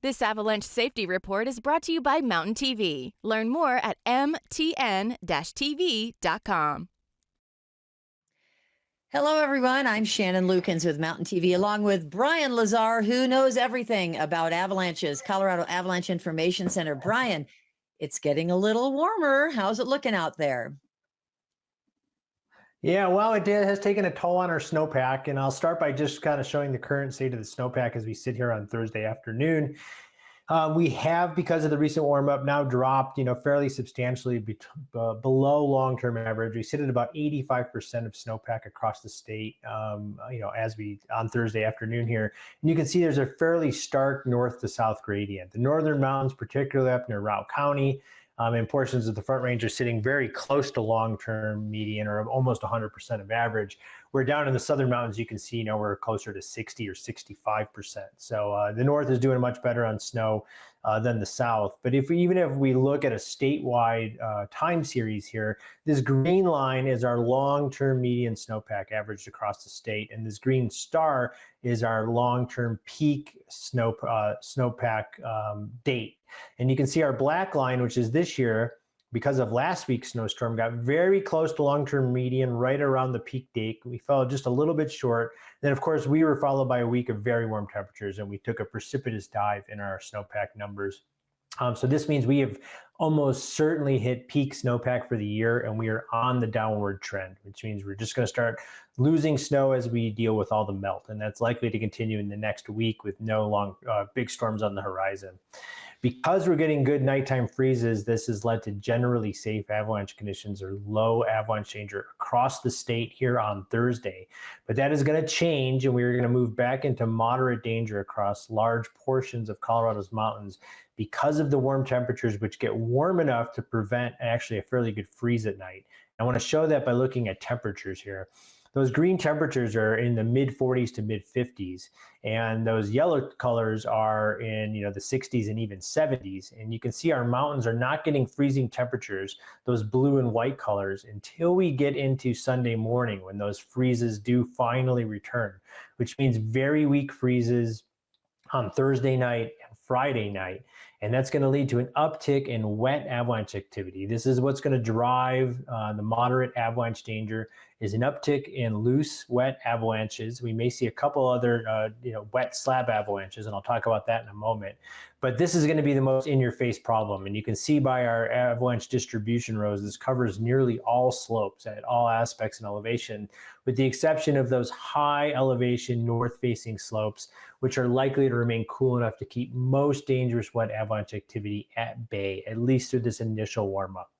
This Avalanche Safety Report is brought to you by Mountain TV. Learn more at mtn-tv.com. Hello, everyone. I'm Shannon Lukens with Mountain TV, along with Brian Lazar, who knows everything about avalanches, Colorado Avalanche Information Center. Brian, it's getting a little warmer. How's it looking out there? Yeah, well, it has taken a toll on our snowpack, and I'll start by just kind of showing the current state of the snowpack as we sit here on Thursday afternoon. We have, because of the recent warm up, now dropped, fairly substantially below long-term average. We sit at about 85% of snowpack across the state, as we on Thursday afternoon here. And you can see there's a fairly stark north to south gradient. The northern mountains, particularly up near Routt County, and portions of the Front Range are sitting very close to long-term median, or almost 100% of average. We're down in the southern mountains, you can see we're closer to 60 or 65%. So the north is doing much better on snow than the south. But even if we look at a statewide time series here, this green line is our long-term median snowpack averaged across the state, and this green star is our long-term peak snowpack date. And you can see our black line, which is this year, because of last week's snowstorm, got very close to long-term median right around the peak date. We fell just a little bit short. Then, of course, we were followed by a week of very warm temperatures, and we took a precipitous dive in our snowpack numbers. So this means we have almost certainly hit peak snowpack for the year, and we are on the downward trend, which means we're just going to start losing snow as we deal with all the melt. And that's likely to continue in the next week with no big storms on the horizon. Because we're getting good nighttime freezes, this has led to generally safe avalanche conditions or low avalanche danger across the state here on Thursday. But that is going to change, and we're going to move back into moderate danger across large portions of Colorado's mountains because of the warm temperatures, which get warm enough to prevent actually a fairly good freeze at night. I want to show that by looking at temperatures here. Those green temperatures are in the mid 40s to mid 50s, and those yellow colors are in the 60s and even 70s. And you can see our mountains are not getting freezing temperatures, those blue and white colors, until we get into Sunday morning, when those freezes do finally return, which means very weak freezes on Thursday night and Friday night. And that's going to lead to an uptick in wet avalanche activity. This is what's going to drive the moderate avalanche danger, is an uptick in loose, wet avalanches. We may see a couple other wet slab avalanches, and I'll talk about that in a moment. But this is going to be the most in-your-face problem. And you can see by our avalanche distribution rows, this covers nearly all slopes at all aspects and elevation, with the exception of those high elevation north-facing slopes, which are likely to remain cool enough to keep most dangerous wet avalanche activity at bay, at least through this initial warm-up.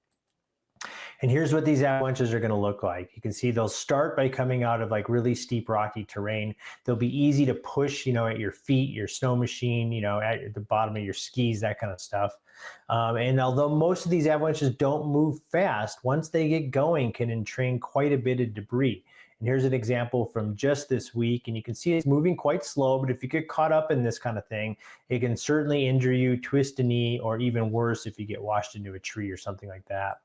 And here's what these avalanches are going to look like. You can see they'll start by coming out of really steep rocky terrain. They'll be easy to push, at your feet, your snow machine, at the bottom of your skis, that kind of stuff. And although most of these avalanches don't move fast, once they get going, can entrain quite a bit of debris. And here's an example from just this week, and you can see it's moving quite slow, but if you get caught up in this kind of thing, it can certainly injure you, twist a knee, or even worse if you get washed into a tree or something like that.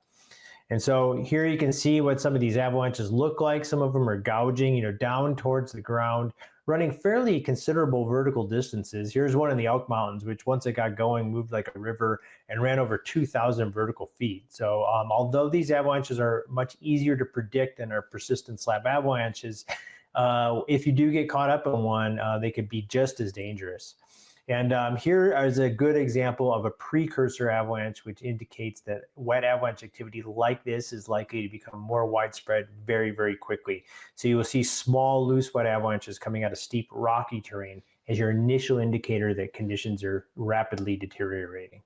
And so here you can see what some of these avalanches look like. Some of them are gouging, down towards the ground, running fairly considerable vertical distances. Here's one in the Elk Mountains, which once it got going, moved like a river and ran over 2,000 vertical feet. So although these avalanches are much easier to predict than our persistent slab avalanches, if you do get caught up in one, they could be just as dangerous. And here is a good example of a precursor avalanche, which indicates that wet avalanche activity like this is likely to become more widespread very, very quickly. So you will see small, loose, wet avalanches coming out of steep, rocky terrain as your initial indicator that conditions are rapidly deteriorating.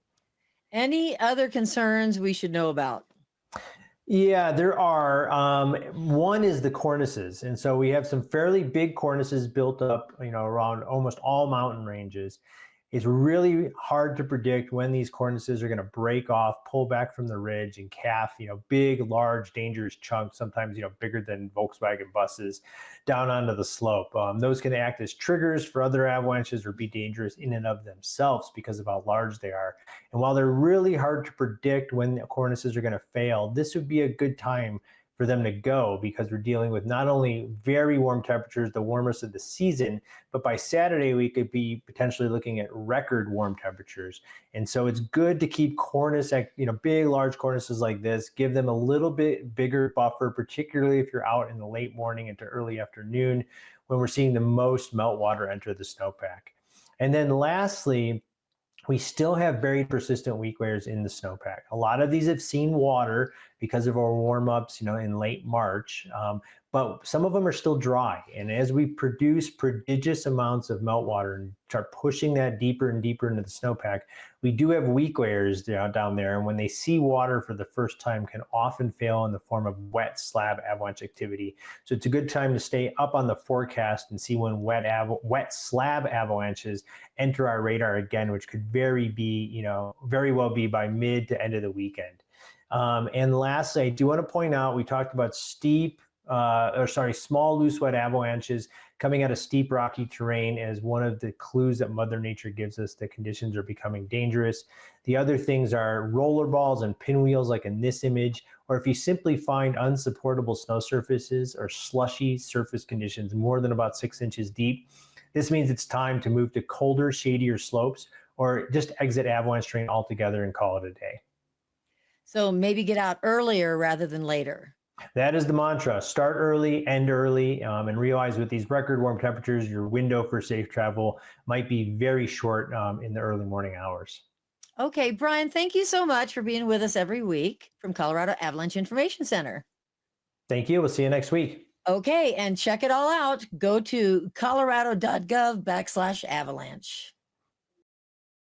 Any other concerns we should know about? Yeah, there are. One is the cornices. And so we have some fairly big cornices built up, around almost all mountain ranges. It's really hard to predict when these cornices are going to break off, pull back from the ridge, and calf, big, large, dangerous chunks, sometimes, bigger than Volkswagen buses, down onto the slope. Those can act as triggers for other avalanches or be dangerous in and of themselves because of how large they are. And while they're really hard to predict when the cornices are going to fail, this would be a good time for them to go, because we're dealing with not only very warm temperatures, the warmest of the season, but by Saturday we could be potentially looking at record warm temperatures. And so it's good to keep cornice at, big, large cornices like this, give them a little bit bigger buffer, particularly if you're out in the late morning into early afternoon when we're seeing the most meltwater enter the snowpack. And then lastly, we still have very persistent weak layers in the snowpack. A lot of these have seen water because of our warm-ups, in late March, but some of them are still dry. And as we produce prodigious amounts of meltwater and start pushing that deeper and deeper into the snowpack, we do have weak layers down there. And when they see water for the first time, can often fail in the form of wet slab avalanche activity. So it's a good time to stay up on the forecast and see when wet slab avalanches enter our radar again, which could very well be by mid to end of the weekend. And lastly, I do want to point out, we talked about small loose wet avalanches coming out of steep rocky terrain as one of the clues that Mother Nature gives us that conditions are becoming dangerous. The other things are roller balls and pinwheels like in this image, or if you simply find unsupportable snow surfaces or slushy surface conditions more than about 6 inches deep, this means it's time to move to colder, shadier slopes or just exit avalanche terrain altogether and call it a day. So maybe get out earlier rather than later. That is the mantra. Start early, end early, and realize with these record warm temperatures, your window for safe travel might be very short in the early morning hours. Okay, Brian, thank you so much for being with us every week from Colorado Avalanche Information Center. Thank you. We'll see you next week. Okay, and check it all out. Go to colorado.gov/avalanche.